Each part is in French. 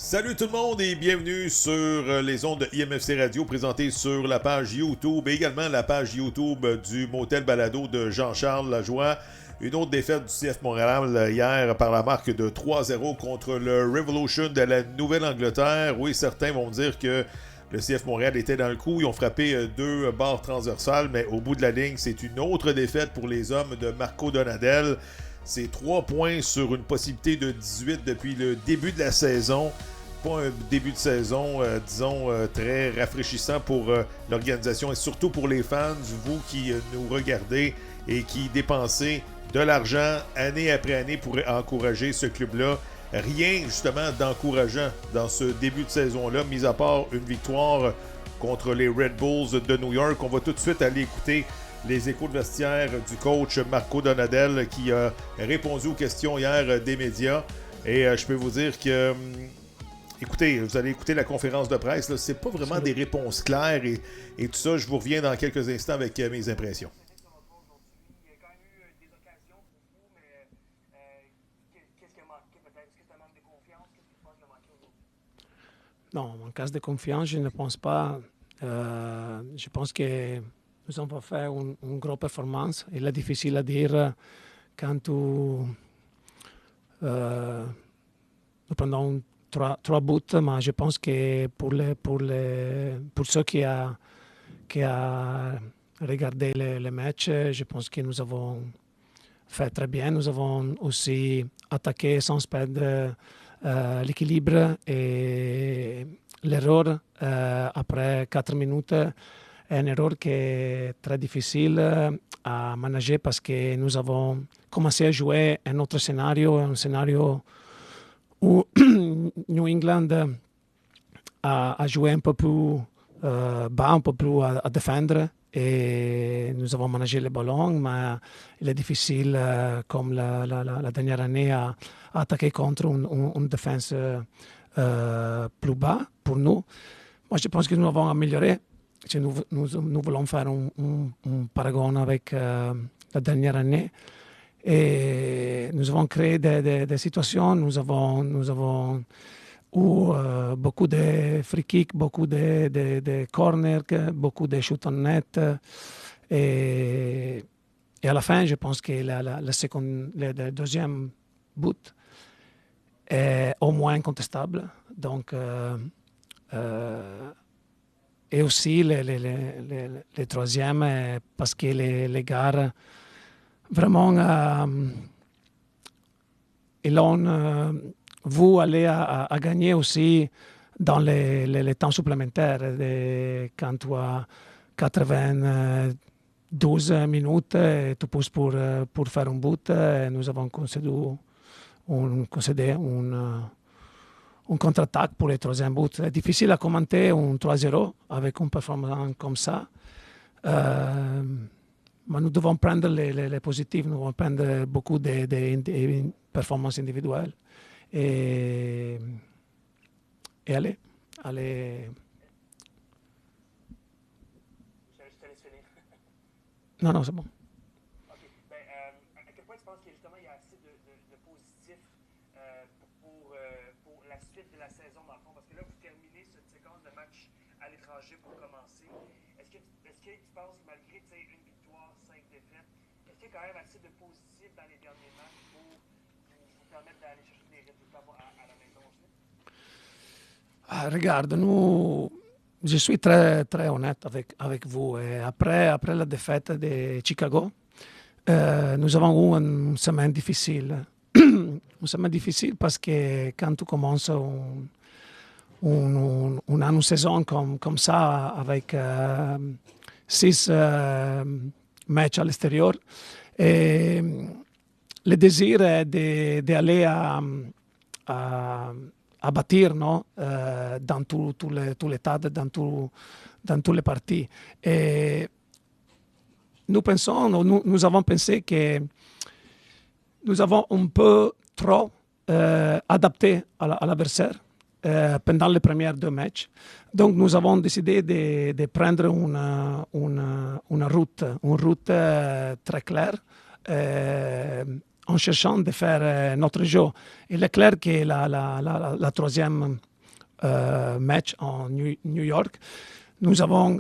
Salut tout le monde et bienvenue sur les ondes de IMFC Radio présentées sur la page YouTube et également la page YouTube du Motel Balado de Jean-Charles Lajoie. Une autre défaite du CF Montréal hier par la marque de 3-0 contre le Revolution de la Nouvelle-Angleterre. Oui, certains vont dire que le CF Montréal était dans le coup. Ils ont frappé deux barres transversales, mais au bout de la ligne, c'est une autre défaite pour les hommes de Marco Donadel. C'est 3 points sur une possibilité de 18 depuis le début de la saison. Pas un début de saison, très rafraîchissant pour l'organisation et surtout pour les fans, vous qui nous regardez et qui dépensez de l'argent année après année pour encourager ce club-là. Rien, justement, d'encourageant dans ce début de saison-là, mis à part une victoire contre les Red Bulls de New York. On va tout de suite aller écouter les échos de vestiaire du coach Marco Donadel qui a répondu aux questions hier des médias. Et je peux vous dire que, écoutez, vous allez écouter la conférence de presse, là, c'est pas vraiment des réponses claires et tout ça. Je vous reviens dans quelques instants avec mes impressions. Non, en cas de confiance, je ne pense pas. Je pense que nous avons fait une grosse performance. Il est difficile à dire quand nous prenons trois buts, mais je pense que pour ceux qui a regardé le match, je pense que nous avons fait très bien. Nous avons aussi attaqué sans perdre l'équilibre et l'erreur après 4 minutes est un erreur qui est très difficile à manager parce que nous avons commencé à jouer un autre scénario, un scénario où New England a joué un peu plus bas, un peu plus à défendre et nous avons managé le ballon, mais il est difficile, comme la dernière année, à attaquer contre une défense plus bas pour nous. Moi, je pense que nous avons amélioré. Nous voulons faire un paragon avec la dernière année. Et nous avons créé des situations. Nous avons eu beaucoup de free kicks, beaucoup de corners, beaucoup de shoots en net. Et à la fin, je pense que le deuxième but est au moins incontestable. Donc, et aussi le troisième, parce que les gars vraiment ils ont vu aller à gagner aussi dans les temps supplémentaires. Quand tu as 92 minutes et tu pousses pour faire un but, nous avons concédé un contre-attaque pour le troisième but. C'est difficile à commenter un 3-0 avec une performance comme ça. Mais nous devons prendre les positifs, nous devons prendre beaucoup de performances individuelles et aller. Non, c'est bon. À quel point tu penses qu'il y a assez de positifs pour la suite de la saison, dans le fond? Parce que là, vous terminez cette séquence de matchs à l'étranger pour commencer. Est-ce que tu penses, malgré une victoire, 5 défaites, est-ce qu'il y a quand même assez de positifs dans les derniers matchs pour vous permettre d'aller chercher des résultats à la maison aussi? Regarde, je suis très, très honnête avec vous. Et après la défaite de Chicago, nous avons eu une semaine difficile. Une semaine difficile parce que quand tu commences une saison comme ça, avec 6 matchs à l'extérieur, et le désir est d'aller à bâtir, non? Dans tous les stades, dans tous les parties. Et nous avons pensé que nous avons un peu trop adapté à l'adversaire pendant les premiers 2 matchs. Donc nous avons décidé de prendre une route très claire en cherchant de faire notre jeu. Il est clair que la troisième match en New York, nous avons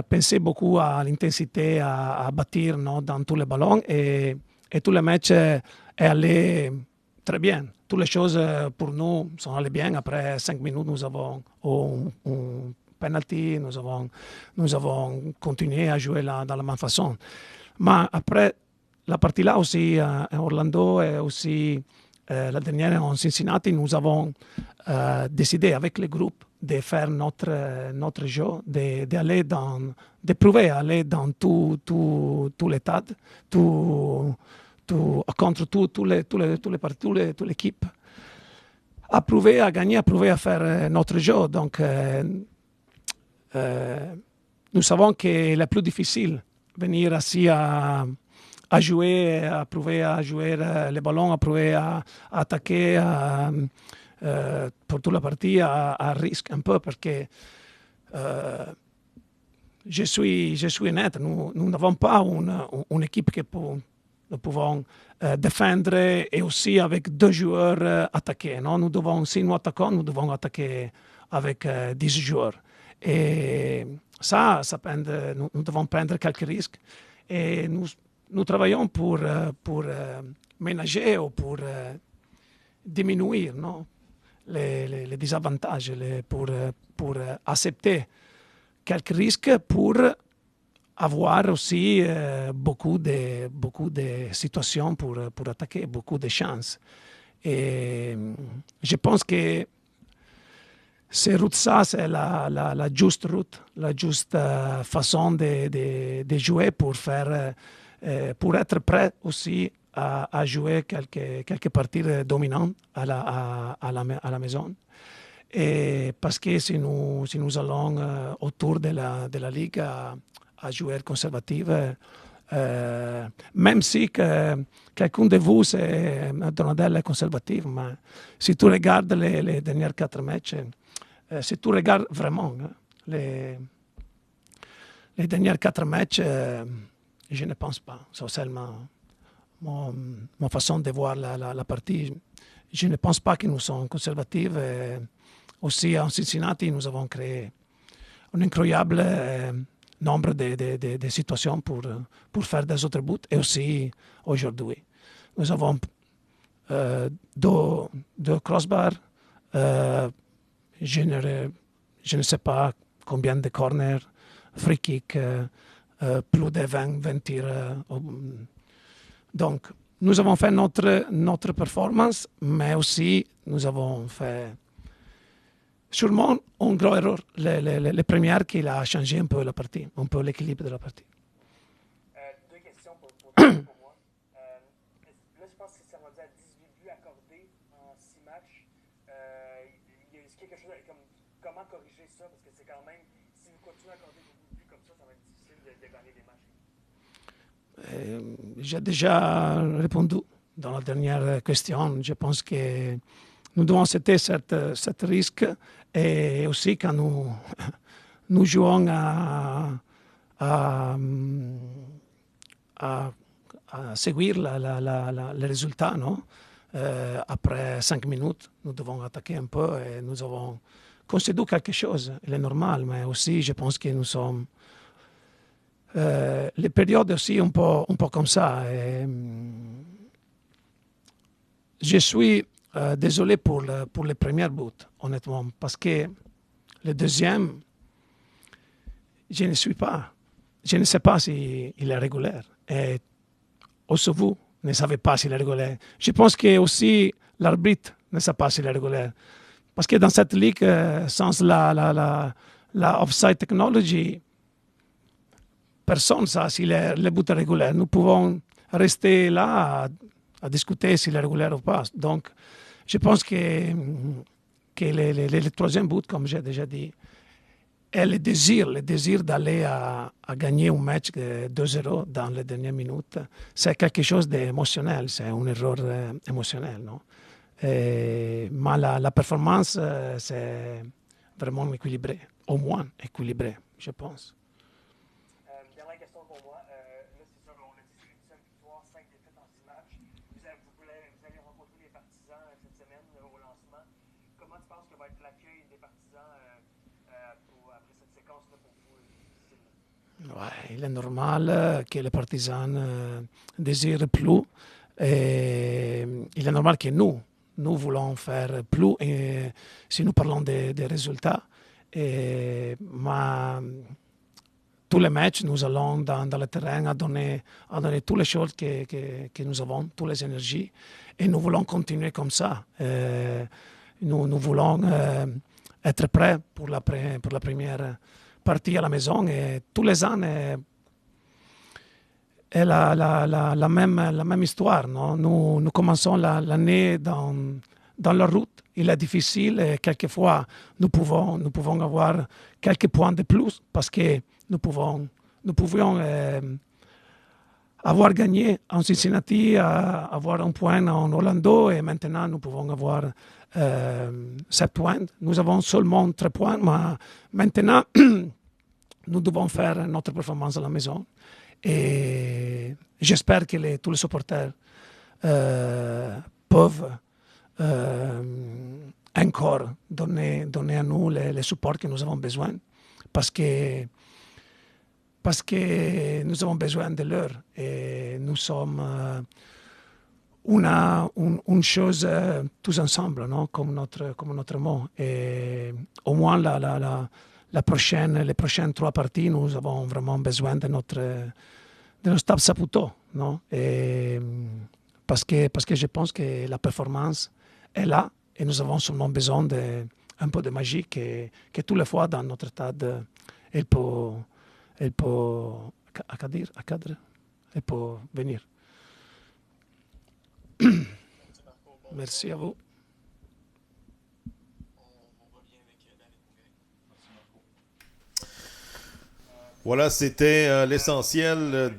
pensé beaucoup à l'intensité, à bâtir dans tous les ballons et tout le match est allé très bien. Toutes les choses pour nous sont allées bien. Après 5 minutes, nous avons un penalty, nous avons continué à jouer dans la même façon. Mais après la partie là aussi, à Orlando et aussi la dernière en Cincinnati, nous avons décidé avec le groupe de faire notre jeu, de prouver aller dans tout l'état, contre toute l'équipe, à prouver, à gagner, à prouver à faire notre jeu. Donc, nous savons que le plus difficile, venir ici à jouer, à prouver à jouer les ballons, à prouver à attaquer pour toute la partie à risque un peu parce que je suis honnête, nous n'avons pas une équipe que nous pouvons défendre et aussi avec 2 joueurs attaquer. Non? Nous devons, si nous attaquons, nous devons attaquer avec 10 joueurs. Et ça nous devons prendre quelques risques. Et nous travaillons pour ménager ou pour diminuer les désavantages, pour accepter quelques risques pour avoir aussi beaucoup de situations pour attaquer, beaucoup de chances. Et je pense que ces routes-là, c'est la juste route, la juste façon de jouer pour être prêt aussi à jouer quelques parties dominantes à la maison. Et parce que si nous allons autour de la ligue à jouer conservative, même si quelqu'un de vous c'est Donadelle conservative, mais si tu regardes les derniers 4 matchs, si tu regardes vraiment les derniers 4 matchs, je ne pense pas. C'est seulement ma façon de voir la partie. Je ne pense pas que nous sommes conservatifs. Aussi, en Cincinnati, nous avons créé un incroyable nombre de situations pour faire des autres buts. Et aussi, aujourd'hui, nous avons 2 crossbars. Je ne sais pas combien de corners, free kick, plus de 20 tirs. Donc, nous avons fait notre performance, mais aussi nous avons fait sûrement un gros erreur. Les premières qui a changé un peu la partie, un peu l'équilibre de la partie. 2 questions pour moi. Là, je pense que ça va dire 18 buts accordés en 6 matchs. Est-ce qu'il y a quelque chose comme comment corriger ça? Parce que c'est quand même, si vous continuez à accorder beaucoup de buts comme ça va être difficile de gagner des matchs. J'ai déjà répondu dans la dernière question. Je pense que nous devons accepter cet risque et aussi quand nous jouons à seguir les résultats. Non? Après 5 minutes, nous devons attaquer un peu et nous avons concédé quelque chose. Il est normal, mais aussi je pense que nous sommes les périodes aussi un peu comme ça. Et, je suis désolé pour le premier but, honnêtement, parce que le deuxième, je ne sais pas s'il est régulier. Et aussi vous ne savez pas s'il est régulier. Je pense que aussi l'arbitre ne sait pas s'il est régulier. Parce que dans cette ligue, sans la offside technology, personne ne sait si le but est régulier. Nous pouvons rester là à discuter s'il est régulier ou pas. Donc, je pense que le troisième but, comme j'ai déjà dit, est le désir d'aller à gagner un match 2-0 dans les dernières minutes. C'est quelque chose d'émotionnel, c'est une erreur émotionnelle. Non? Mais la performance, c'est vraiment équilibré, au moins équilibré, je pense. Dernière question pour moi. Là, c'est sûr, on a dit une seule victoire, 5 défaites en 6 matchs. Vous allez rencontrer les partisans cette semaine au lancement. Comment tu penses que va être l'accueil des partisans après cette séquence-là pour vous difficile? Ouais, il est normal que les partisans désirent plus. Et il est normal que nous voulons faire plus si nous parlons des résultats. Mais tous les matchs, nous allons dans le terrain à donner toutes les choses que nous avons, toutes les énergies. Et nous voulons continuer comme ça. Nous voulons être prêts pour la première partie à la maison. Et tous les ans, est la même histoire. Non? Nous commençons l'année dans la route. Il est difficile et quelquefois nous pouvons avoir quelques points de plus parce que nous pouvions avoir gagné en Cincinnati, avoir un point en Orlando et maintenant nous pouvons avoir 7 points. Nous avons seulement 3 points, mais maintenant nous devons faire notre performance à la maison. Et j'espère que tous les supporters peuvent encore donner à nous les supports que nous avons besoin parce que nous avons besoin de leur et nous sommes une chose tous ensemble, non? comme notre mot. Et au moins les prochaines 3 parties, nous avons vraiment besoin de notre staff Saputo, non? Et parce que je pense que la performance est là et nous avons seulement besoin d'un peu de magie que toutes les fois dans notre stade, elle peut venir. Merci à vous. Voilà, c'était l'essentiel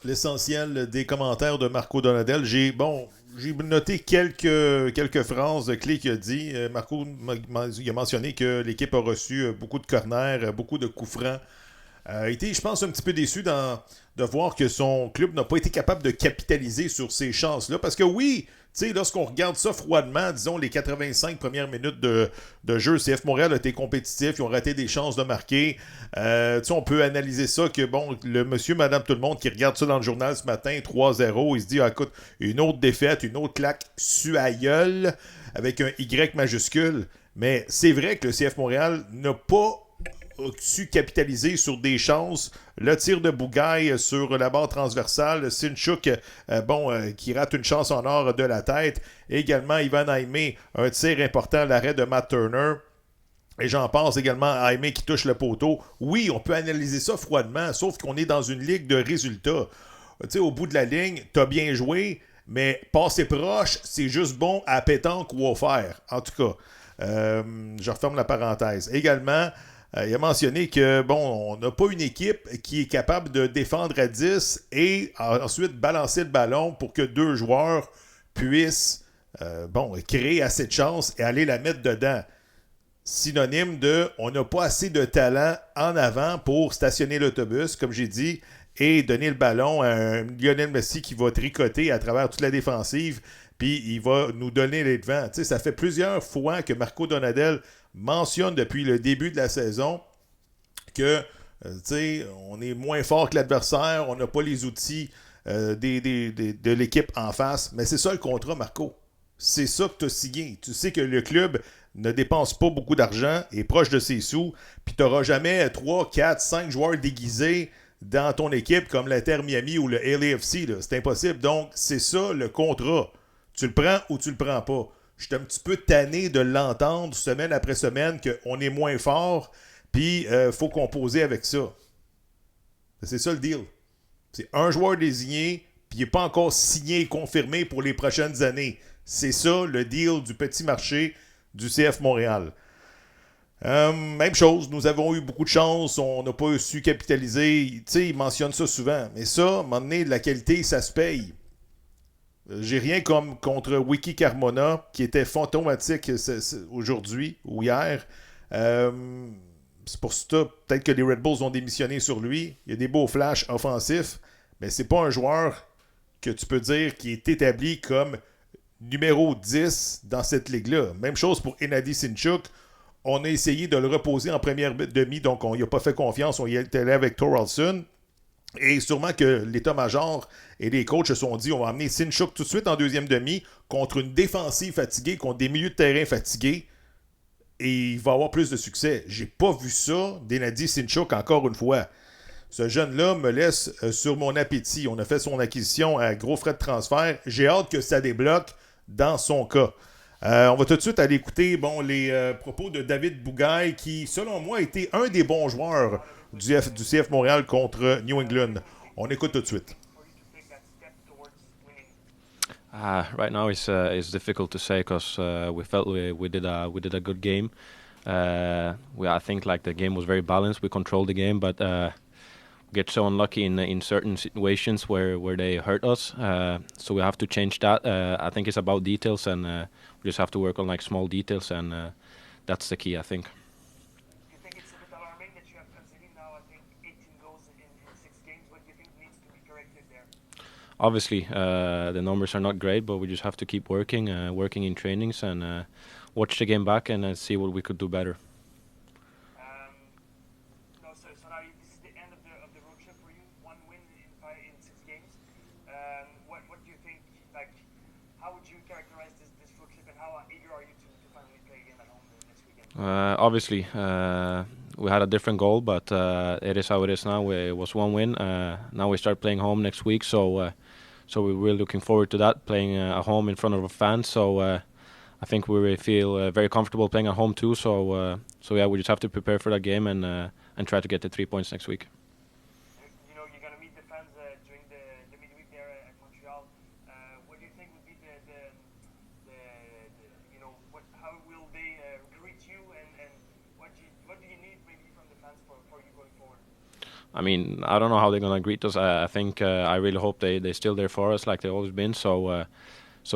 l'essentiel des commentaires de Marco Donadel. J'ai noté quelques phrases clés qu'il a dit. Marco il a mentionné que l'équipe a reçu beaucoup de corners, beaucoup de coups francs. A été, je pense, un petit peu déçu de voir que son club n'a pas été capable de capitaliser sur ces chances-là. Parce que oui, tu sais, lorsqu'on regarde ça froidement, disons, les 85 premières minutes de jeu, CF Montréal a été compétitif, ils ont raté des chances de marquer. Tu sais, on peut analyser ça que, bon, le monsieur, madame, tout le monde qui regarde ça dans le journal ce matin, 3-0, il se dit, ah, écoute, une autre défaite, une autre claque suailleule avec un Y majuscule. Mais c'est vrai que le CF Montréal n'a pas su capitaliser sur des chances. Le tir de Bougaille sur la barre transversale, Sinchuk qui rate une chance en or de la tête. Également, Ivan Aimé, un tir important, l'arrêt de Matt Turner. Et j'en pense également à Aimé qui touche le poteau. Oui, on peut analyser ça froidement, sauf qu'on est dans une ligue de résultats. Tu sais, au bout de la ligne, t'as bien joué, mais passer proche, c'est juste bon à pétanque ou au fer. En tout cas, je referme la parenthèse. Également, il a mentionné que, bon, on n'a pas une équipe qui est capable de défendre à 10 et ensuite balancer le ballon pour que 2 joueurs puissent créer assez de chance et aller la mettre dedans. Synonyme de on n'a pas assez de talent en avant pour stationner l'autobus, comme j'ai dit, et donner le ballon à un Lionel Messi qui va tricoter à travers toute la défensive, puis il va nous donner les devants. Tu sais, ça fait plusieurs fois que Marco Donadel mentionne depuis le début de la saison que on est moins fort que l'adversaire, on n'a pas les outils de l'équipe en face. Mais c'est ça le contrat, Marco. C'est ça que tu as signé. Tu sais que le club ne dépense pas beaucoup d'argent, est proche de ses sous, puis tu n'auras jamais 3, 4, 5 joueurs déguisés dans ton équipe comme l'Inter Miami ou le LAFC. Là. C'est impossible. Donc, c'est ça le contrat. Tu le prends ou tu le prends pas. Je suis un petit peu tanné de l'entendre semaine après semaine qu'on est moins fort, puis faut composer avec ça. C'est ça le deal. C'est un joueur désigné, puis il n'est pas encore signé et confirmé pour les prochaines années. C'est ça le deal du petit marché du CF Montréal. Même chose, nous avons eu beaucoup de chance, on n'a pas su capitaliser. Tu sais, il mentionne ça souvent. Mais ça, à un moment donné, de la qualité, ça se paye. J'ai rien comme contre Wiki Carmona, qui était fantomatique aujourd'hui ou hier. C'est pour ça, peut-être que les Red Bulls ont démissionné sur lui. Il y a des beaux flashs offensifs, mais c'est pas un joueur que tu peux dire qui est établi comme numéro 10 dans cette ligue-là. Même chose pour Hennady Sinchuk. On a essayé de le reposer en première demi, donc on n'y a pas fait confiance. On y est allé avec Thorwaldson. Et sûrement que l'état-major et les coachs se sont dit on va amener Sinchuk tout de suite en deuxième demi contre une défensive fatiguée, contre des milieux de terrain fatigués. Et il va avoir plus de succès. J'ai pas vu ça d'Hennady Sinchuk encore une fois. Ce jeune-là me laisse sur mon appétit. On a fait son acquisition à gros frais de transfert. J'ai hâte que ça débloque dans son cas. On va tout de suite aller écouter les propos de David Bougaille qui, selon moi, a été un des bons joueurs du CF Montréal contre New England. On écoute tout de suite. Right now it's difficult to say because we felt we did a good game. I think like the game was very balanced. We controlled the game, but get so unlucky in certain situations where they hurt us. So we have to change that. I think it's about details, and we just have to work on like small details, and that's the key, I think. Do you think it's a bit alarming that you have conceded now, I think, 18 goals in 6 games? What do you think needs to be corrected there? Obviously, the numbers are not great, but we just have to keep working in trainings, and watch the game back and see what we could do better. So now this is the end of the road trip for you. 1 win in 6 games. What do you think? Like, how would you characterize this road trip, and how eager are you to finally play again at home next weekend? Obviously, we had a different goal, but it is how it is now. It was 1 win. Now we start playing home next week, so we're really looking forward to that, playing at home in front of our fans. So I think we really feel very comfortable playing at home too. So yeah, we just have to prepare for that game and try to get the 3 points next week. You know, you're going to meet the fans during the midweek there at Montreal. What do you think would be how will they greet you, and what do you need maybe from the fans for you going forward? I mean, I don't know how they're going to greet us. I think I really hope they're still there for us like they've always been. So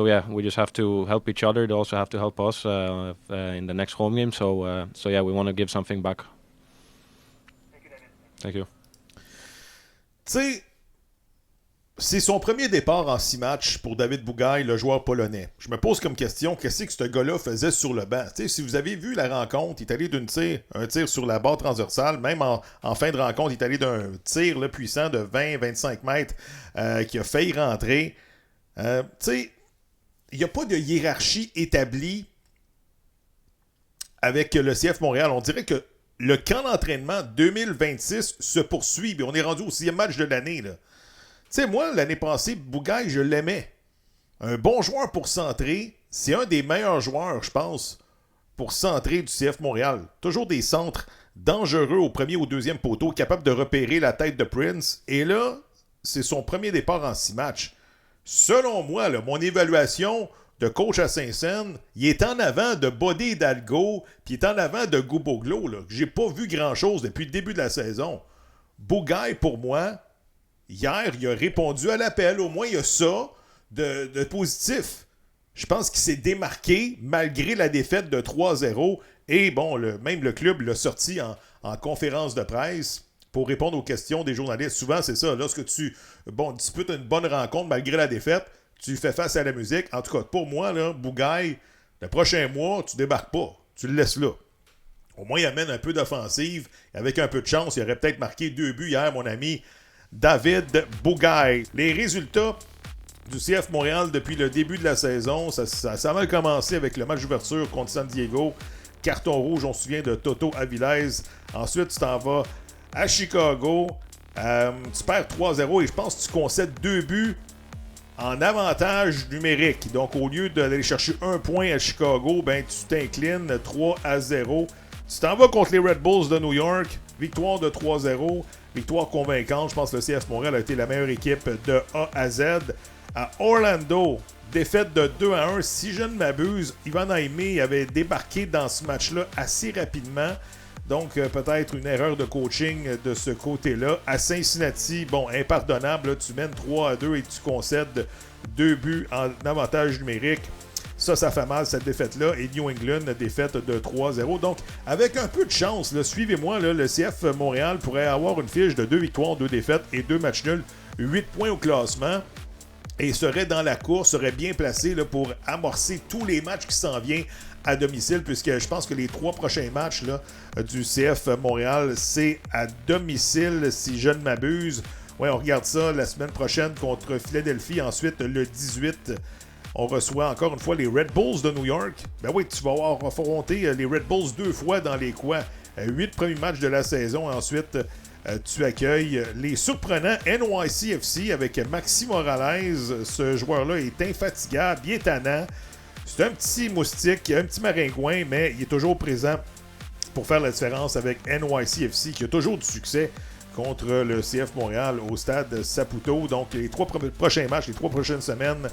yeah, we just have to help each other. They also have to help us in the next home game. So yeah, we want to give something back. Thank you, David. Thank you. Tu sais, c'est son premier départ en 6 matchs pour David Bougaille, le joueur polonais. Je me pose comme question, qu'est-ce que ce gars-là faisait sur le banc? Tu sais, si vous avez vu la rencontre, il est allé un tir sur la barre transversale. Même en fin de rencontre, il est allé d'un tir là, puissant de 20-25 mètres qui a failli rentrer. Tu sais, il n'y a pas de hiérarchie établie avec le CF Montréal. On dirait que le camp d'entraînement 2026 se poursuit. Et on est rendu au 6e match de l'année. Tu sais, moi, l'année passée, Bougaille, je l'aimais. Un bon joueur pour centrer. C'est un des meilleurs joueurs, je pense, pour centrer du CF Montréal. Toujours des centres dangereux au premier ou deuxième poteau, capable de repérer la tête de Prince. Et là, c'est son premier départ en 6 matchs. Selon moi, là, mon évaluation de coach à Saint-Saëns, il est en avant de Bodé Hidalgo, puis il est en avant de Gouboglo, là. J'ai pas vu grand-chose depuis le début de la saison. Bougaille, pour moi, hier, il a répondu à l'appel. Au moins, il y a ça de positif. Je pense qu'il s'est démarqué malgré la défaite de 3-0. Et bon, même le club l'a sorti en conférence de presse pour répondre aux questions des journalistes. Souvent, c'est ça. Lorsque tu disputes une bonne rencontre malgré la défaite, tu fais face à la musique. En tout cas, pour moi, là, Bougaille, le prochain mois, tu débarques pas. Tu le laisses là. Au moins, il amène un peu d'offensive. Avec un peu de chance, il aurait peut-être marqué 2 buts hier, mon ami David Bougaille. Les résultats du CF Montréal depuis le début de la saison, ça a mal commencé avec le match d'ouverture contre San Diego. Carton rouge, on se souvient de Toto Avilés. Ensuite, tu t'en vas à Chicago. Tu perds 3-0 et je pense que tu concèdes 2 buts en avantage numérique. Donc, au lieu d'aller chercher 1 point à Chicago, ben, tu t'inclines 3-0. Tu t'en vas contre les Red Bulls de New York. Victoire de 3-0. Victoire convaincante. Je pense que le CF Montréal a été la meilleure équipe de A à Z. À Orlando, défaite de 2-1. Si je ne m'abuse, Ivan Aimé avait débarqué dans ce match-là assez rapidement. Donc, peut-être une erreur de coaching de ce côté-là. À Cincinnati, bon, impardonnable. Là, tu mènes 3-2 et tu concèdes 2 buts en avantage numérique. Ça fait mal, cette défaite-là. Et New England, défaite de 3-0. Donc, avec un peu de chance, là, suivez-moi, là, le CF Montréal pourrait avoir une fiche de 2 victoires, 2 défaites et 2 matchs nuls. 8 points au classement. et serait dans la course, serait bien placé là, pour amorcer tous les matchs qui s'en viennent à domicile, puisque je pense que les 3 prochains matchs là, du CF Montréal, c'est à domicile, si je ne m'abuse. Ouais, on regarde ça la semaine prochaine contre Philadelphie. Ensuite, le 18, on reçoit encore une fois les Red Bulls de New York. Ben oui, tu vas avoir affronté les Red Bulls 2 fois dans les 8 premiers matchs de la saison. Ensuite, tu accueilles les surprenants NYCFC avec Maxi Morales. Ce joueur-là est infatigable, bien tannant. C'est un petit moustique, un petit maringouin, mais il est toujours présent pour faire la différence avec NYCFC, qui a toujours du succès contre le CF Montréal au stade Saputo. Donc, les 3 prochains matchs, les 3 prochaines semaines,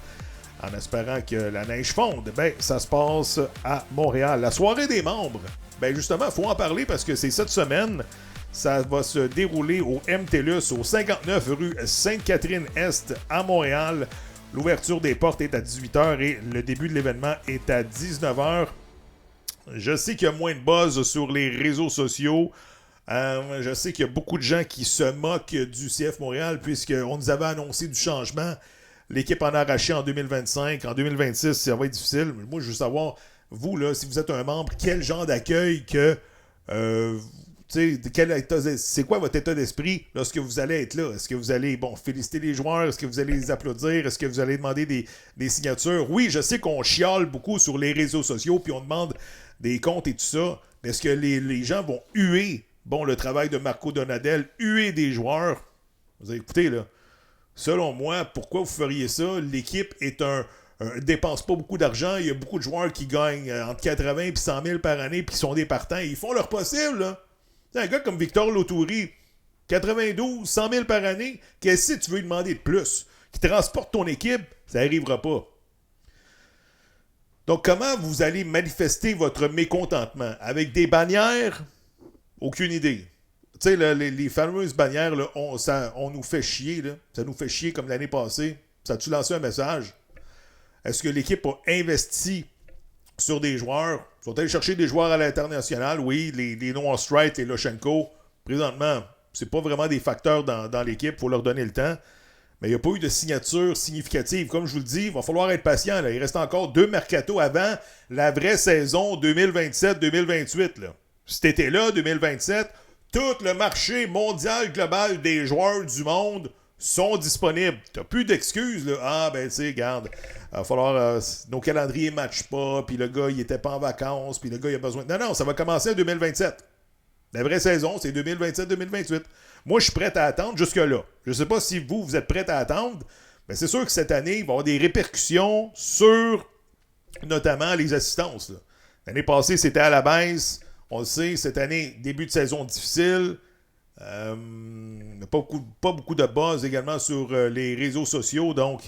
en espérant que la neige fonde, ben, ça se passe à Montréal. La soirée des membres, ben justement, il faut en parler parce que c'est cette semaine. Ça va se dérouler au MTLUS, au 59 rue Sainte-Catherine-Est à Montréal. L'ouverture des portes est à 18h et le début de l'événement est à 19h. Je sais qu'il y a moins de buzz sur les réseaux sociaux. Je sais qu'il y a beaucoup de gens qui se moquent du CF Montréal puisqu'on nous avait annoncé du changement. L'équipe en a arraché en 2025. En 2026, ça va être difficile. Moi, je veux savoir, vous, là, si vous êtes un membre, quel genre d'accueil que... c'est quoi votre état d'esprit lorsque vous allez être là? Est-ce que vous allez féliciter les joueurs? Est-ce que vous allez les applaudir? Est-ce que vous allez demander des signatures? Oui, je sais qu'on chiale beaucoup sur les réseaux sociaux puis on demande des comptes et tout ça. Mais est-ce que les gens vont huer le travail de Marco Donadel, huer des joueurs? Vous avez écouté, là. Selon moi, pourquoi vous feriez ça? L'équipe est dépense pas beaucoup d'argent. Il y a beaucoup de joueurs qui gagnent entre 80 et 100 000 par année puis qui sont des partants. Ils font leur possible, là. Un gars comme Victor Lotouri, 92, 100 000 par année, qu'est-ce que tu veux lui demander de plus? Qui transporte ton équipe, ça n'arrivera pas. Donc, comment vous allez manifester votre mécontentement? Avec des bannières? Aucune idée. Tu sais, les fameuses bannières, là, on nous fait chier. Là. Ça nous fait chier comme l'année passée. Ça a-tu lancé un message? Est-ce que l'équipe a investi sur des joueurs? Ils sont allés chercher des joueurs à l'international. Oui, les Noah Strite, les Loshenko. Présentement, c'est pas vraiment des facteurs dans l'équipe. Il faut leur donner le temps. Mais il n'y a pas eu de signature significative. Comme je vous le dis, il va falloir être patient. Là. Il reste encore 2 mercatos avant la vraie saison 2027-2028. Là. Cet été-là, 2027... tout le marché mondial global des joueurs du monde sont disponibles. T'as plus d'excuses, là. Ah, ben, tu sais, regarde, il va falloir... nos calendriers ne matchent pas, puis le gars, il était pas en vacances, puis le gars, il a besoin... Non, ça va commencer en 2027. La vraie saison, c'est 2027-2028. Moi, je suis prêt à attendre jusque-là. Je ne sais pas si vous êtes prêts à attendre, mais c'est sûr que cette année, il va y avoir des répercussions sur, notamment, les assistances. Là. L'année passée, c'était à la baisse. On le sait, cette année, début de saison difficile. Pas beaucoup de buzz également sur les réseaux sociaux. Donc,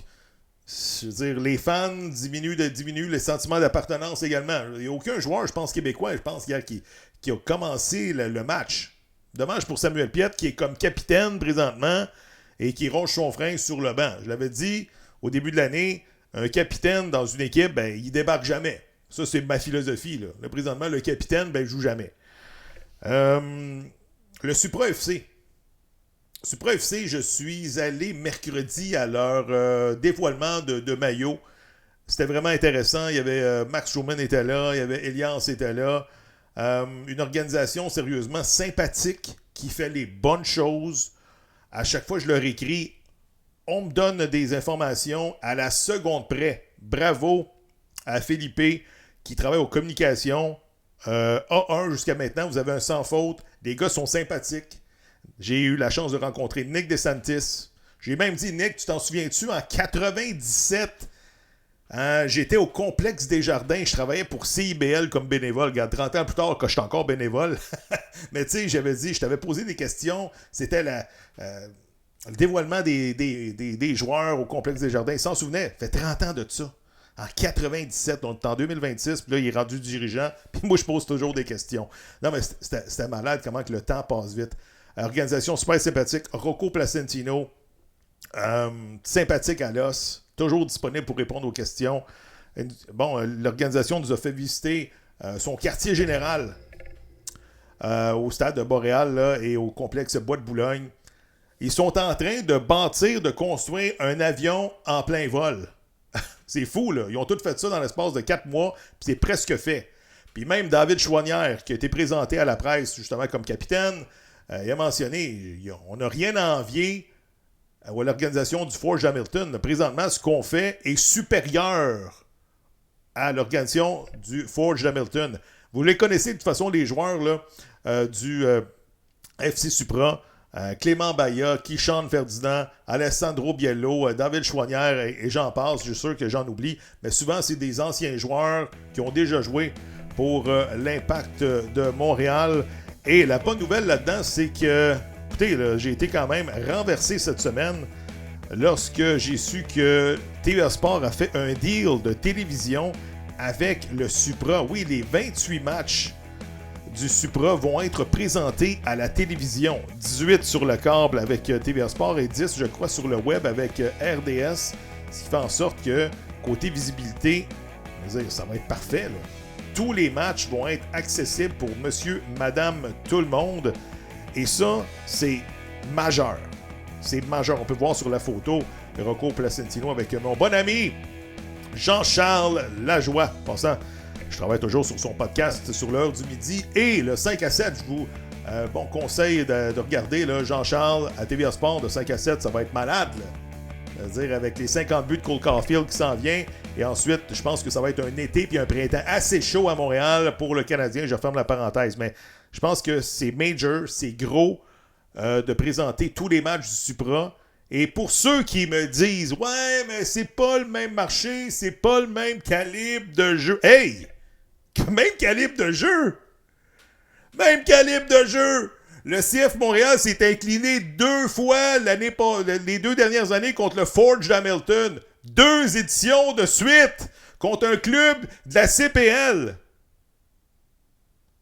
je veux dire, les fans diminuent, les sentiments d'appartenance également. Il n'y a aucun joueur, je pense, québécois, qui a commencé le match. Dommage pour Samuel Piette, qui est comme capitaine présentement et qui ronge son frein sur le banc. Je l'avais dit au début de l'année, un capitaine dans une équipe, ben, il débarque jamais. Ça, c'est ma philosophie. Là, présentement, le capitaine, ben, il joue jamais. Le Supra FC. Supra FC, je suis allé mercredi à leur dévoilement de maillot. C'était vraiment intéressant. Il y avait Max Schumann était là, il y avait Elias était là. Une organisation sérieusement sympathique qui fait les bonnes choses. À chaque fois que je leur écris, on me donne des informations à la seconde près. Bravo à Philippe qui travaille aux communications. A1 jusqu'à maintenant, vous avez un sans faute. Les gars sont sympathiques. J'ai eu la chance de rencontrer Nick DeSantis. J'ai même dit, Nick, tu t'en souviens-tu, en 97, j'étais au complexe des Jardins. Je travaillais pour CIBL comme bénévole. Regarde, 30 ans plus tard, que je suis encore bénévole. Mais tu sais, j'avais dit, je t'avais posé des questions. C'était le dévoilement des joueurs au complexe des Jardins. Il s'en souvenait. Ça fait 30 ans de ça. En 97, on est en 2026, puis là, il est rendu dirigeant, puis moi, je pose toujours des questions. Non, mais c'était malade comment que le temps passe vite. Organisation super sympathique. Rocco Placentino, sympathique à l'os, toujours disponible pour répondre aux questions. Bon, l'organisation nous a fait visiter son quartier général au stade de Boréal là, et au complexe Bois de Boulogne. ils sont en train de bâtir, de construire un avion en plein vol. C'est fou, là. Ils ont tous fait ça dans l'espace de 4 mois, puis c'est presque fait. Puis même David Choinière, qui a été présenté à la presse justement comme capitaine, il a mentionné, on n'a rien à envier à l'organisation du Forge Hamilton. Présentement, ce qu'on fait est supérieur à l'organisation du Forge Hamilton. Vous les connaissez de toute façon, les joueurs là, du FC Supra. Clément Baya, Kishan Ferdinand, Alessandro Biello, David Choinière et j'en passe. Je suis sûr que j'en oublie. Mais souvent, c'est des anciens joueurs qui ont déjà joué pour l'Impact de Montréal. Et la bonne nouvelle là-dedans, c'est que, écoutez, là, j'ai été quand même renversé cette semaine lorsque j'ai su que TVA Sport a fait un deal de télévision avec le Supra. Oui, les 28 matchs du Supra vont être présentés à la télévision. 18 sur le câble avec TVA Sport et 10, je crois, sur le web avec RDS. Ce qui fait en sorte que, côté visibilité, ça va être parfait, là. Tous les matchs vont être accessibles pour monsieur, madame, tout le monde. Et ça, c'est majeur. C'est majeur. On peut voir sur la photo Rocco Placentino avec mon bon ami Jean-Charles Lajoie. Passant, je travaille toujours sur son podcast sur l'heure du midi. Et le 5 à 7, je vous conseille de regarder là, Jean-Charles à TVA Sport de 5 à 7. Ça va être malade, là. C'est-à-dire avec les 50 buts de Cole Caulfield qui s'en vient. Et ensuite, je pense que ça va être un été puis un printemps assez chaud à Montréal pour le Canadien. Je ferme la parenthèse. Mais je pense que c'est major, c'est gros de présenter tous les matchs du Supra. Et pour ceux qui me disent « Ouais, mais c'est pas le même marché, c'est pas le même calibre de jeu. » Hey! Même calibre de jeu! Même calibre de jeu! Le CF Montréal s'est incliné 2 fois les 2 dernières années contre le Forge d'Hamilton. 2 éditions de suite contre un club de la CPL.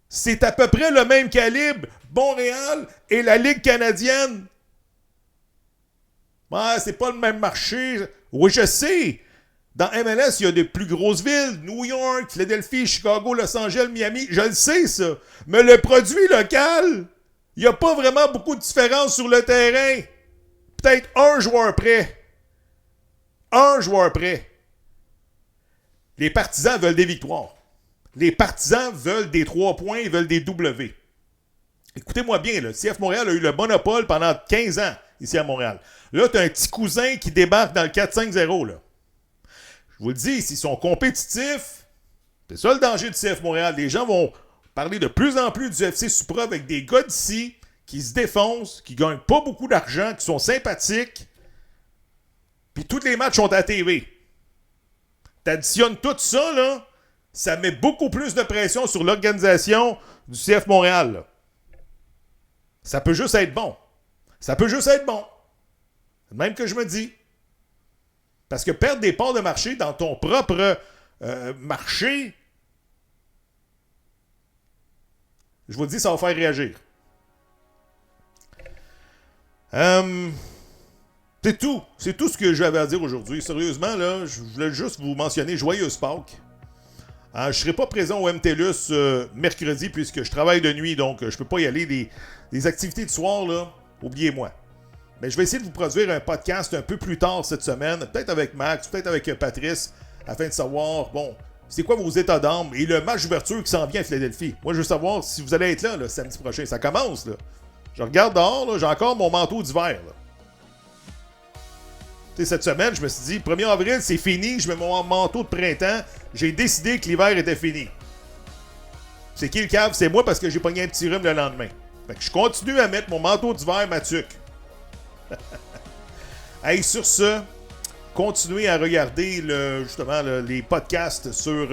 C'est à peu près le même calibre, Montréal et la Ligue canadienne. Ouais, c'est pas le même marché. Oui, je sais. Dans MLS, il y a des plus grosses villes. New York, Philadelphie, Chicago, Los Angeles, Miami. Je le sais, ça. Mais le produit local... Il n'y a pas vraiment beaucoup de différence sur le terrain. Peut-être un joueur près. Un joueur près. Les partisans veulent des victoires. Les partisans veulent des 3 points, ils veulent des W. Écoutez-moi bien, le CF Montréal a eu le monopole pendant 15 ans ici à Montréal. Là, tu as un petit cousin qui débarque dans le 4-5-0. Là. Je vous le dis, s'ils sont compétitifs, c'est ça le danger du CF Montréal. Les gens vont parler de plus en plus du FC Supra avec des gars d'ici qui se défoncent, qui gagnent pas beaucoup d'argent, qui sont sympathiques. Puis tous les matchs sont à la TV. T'additionnes tout ça, là, ça met beaucoup plus de pression sur l'organisation du CF Montréal. Là. Ça peut juste être bon. Ça peut juste être bon. Même que je me dis. Parce que perdre des parts de marché dans ton propre marché, je vous le dis, ça va faire réagir. C'est tout. C'est tout ce que j'avais à dire aujourd'hui. Sérieusement, là, je voulais juste vous mentionner Joyeuse Pâques. Je ne serai pas présent au MTLUS mercredi puisque je travaille de nuit, donc je ne peux pas y aller. Les activités de soir, là, oubliez-moi. Mais je vais essayer de vous produire un podcast un peu plus tard cette semaine, peut-être avec Max, peut-être avec Patrice, afin de savoir, bon, c'est quoi vos états d'âme et le match d'ouverture qui s'en vient à Philadelphie. Moi, je veux savoir si vous allez être là, samedi prochain. Ça commence, là. Je regarde dehors, là, j'ai encore mon manteau d'hiver, là. Tu sais, cette semaine, je me suis dit, 1er avril, c'est fini, je mets mon manteau de printemps. J'ai décidé que l'hiver était fini. C'est qui le cave? C'est moi parce que j'ai pogné un petit rhume le lendemain. Fait que je continue à mettre mon manteau d'hiver, ma tuque. Hey, sur ce, continuez à regarder justement les podcasts sur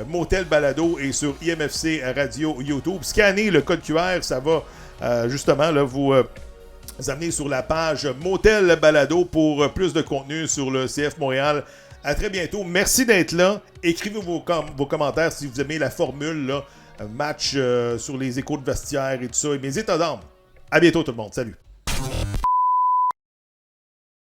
Motel Balado et sur IMFC Radio YouTube. Scannez le code QR, ça va justement là, vous amener sur la page Motel Balado pour plus de contenu sur le CF Montréal. À très bientôt. Merci d'être là. Écrivez vos commentaires si vous aimez la formule là, match sur les échos de vestiaire et tout ça. Et mes états d'âme. À bientôt tout le monde. Salut.